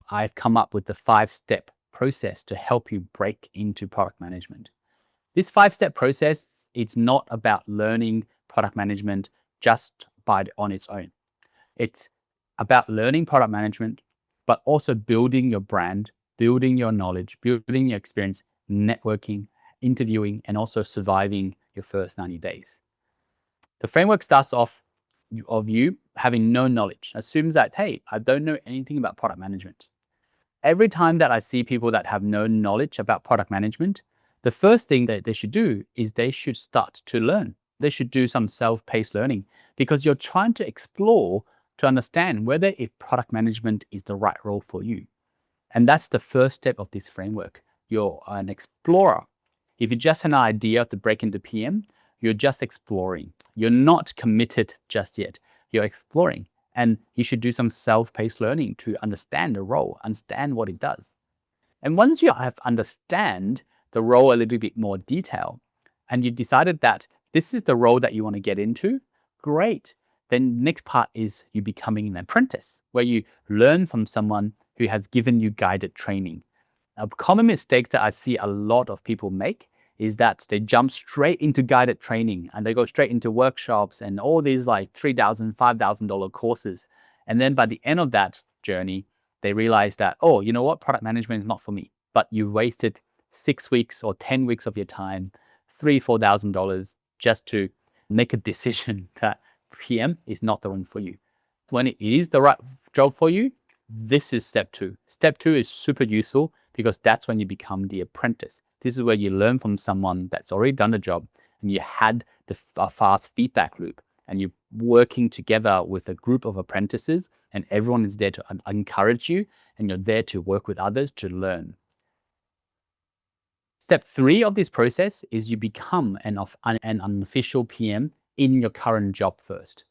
I've come up with the 5-step process to help you break into product management. This 5-step process, it's not about learning product management just on its own. It's about learning product management, but also building your brand, building your knowledge, building your experience, networking, interviewing, and also surviving your first 90 days. The framework starts off of you having no knowledge, assumes that, hey, I don't know anything about product management. Every time that I see people that have no knowledge about product management, the first thing that they should do is they should start to learn. They should do some self-paced learning because you're trying to explore to understand whether if product management is the right role for you. And that's the first step of this framework. You're an explorer. If you just had an idea to break into PM, you're just exploring. You're not committed just yet. You're exploring. And you should do some self-paced learning to understand the role, understand what it does. And once you have understand the role a little bit more detail, and you decided that this is the role that you want to get into, great. Then the next part is you becoming an apprentice, where you learn from someone who has given you guided training. A common mistake that I see a lot of people make is that they jump straight into guided training and they go straight into workshops and all these like $3,000, $5,000 courses. And then by the end of that journey, they realize that, oh, you know what? Product management is not for me. But you wasted 6 weeks or 10 weeks of your time, $3,000, $4,000 just to make a decision that PM is not the one for you. When it is the right job for you, this is step 2. Step 2 is super useful because that's when you become the apprentice. This is where you learn from someone that's already done the job and you had the fast feedback loop and you're working together with a group of apprentices and everyone is there to encourage you and you're there to work with others to learn. Step 3 of this process is you become an unofficial PM in your current job first.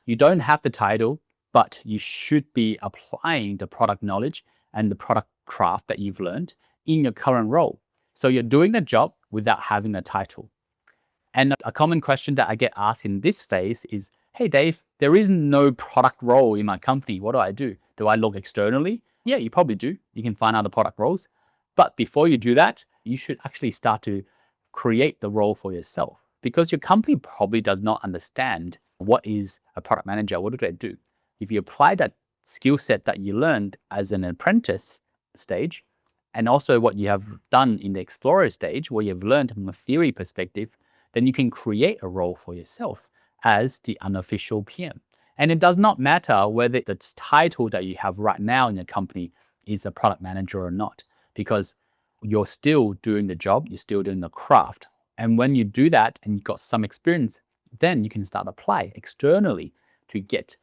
You don't have the title, but you should be applying the product knowledge and the product craft that you've learned in your current role. So you're doing the job without having a title. And a common question that I get asked in this phase is, hey, Dave, there is no product role in my company. What do? Do I look externally? Yeah, you probably do. You can find other product roles. But before you do that, you should actually start to create the role for yourself because your company probably does not understand what is a product manager. What do they do? If you apply that skill set that you learned as an apprentice stage, and also what you have done in the explorer stage, where you've learned from a theory perspective, then you can create a role for yourself as the unofficial PM. And it does not matter whether the title that you have right now in your company is a product manager or not, because you're still doing the job, you're still doing the craft. And when you do that and you've got some experience, then you can start apply externally to get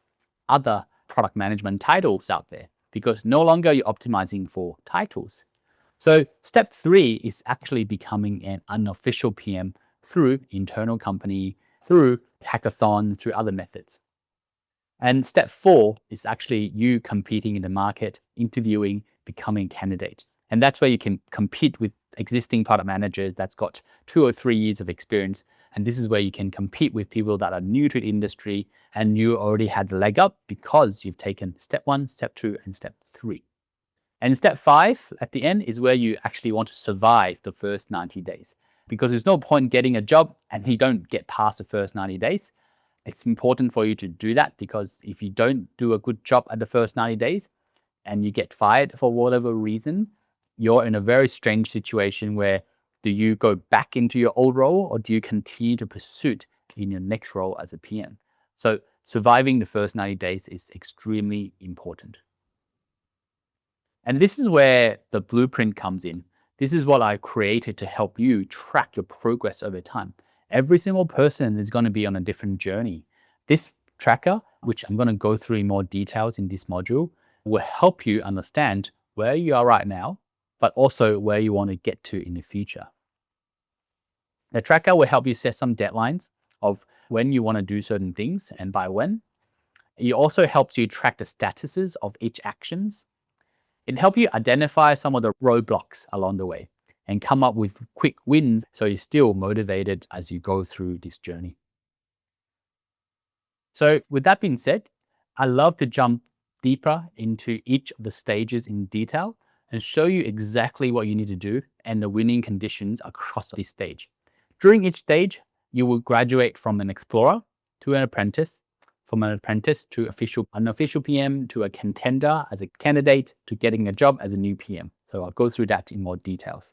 other product management titles out there because no longer you're optimizing for titles. So step 3 is actually becoming an unofficial PM through internal company, through hackathon, through other methods. And step 4 is actually you competing in the market, interviewing, becoming a candidate. And that's where you can compete with existing product managers that's got 2 or 3 years of experience. And this is where you can compete with people that are new to the industry and you already had the leg up because you've taken step 1, step 2, and step 3. And step 5 at the end is where you actually want to survive the first 90 days because there's no point getting a job and you don't get past the first 90 days. It's important for you to do that because if you don't do a good job at the first 90 days and you get fired for whatever reason, you're in a very strange situation where do you go back into your old role or do you continue to pursue it in your next role as a PM? So surviving the first 90 days is extremely important. And this is where the blueprint comes in. This is what I created to help you track your progress over time. Every single person is going to be on a different journey. This tracker, which I'm going to go through in more details in this module, will help you understand where you are right now, but also where you want to get to in the future. The tracker will help you set some deadlines of when you want to do certain things and by when. It also helps you track the statuses of each actions. It helps you identify some of the roadblocks along the way and come up with quick wins so you're still motivated as you go through this journey. So with that being said, I love to jump deeper into each of the stages in detail and show you exactly what you need to do and the winning conditions across this stage. During each stage, you will graduate from an explorer to an apprentice, from an apprentice to unofficial PM, to a contender as a candidate, to getting a job as a new PM. So I'll go through that in more details.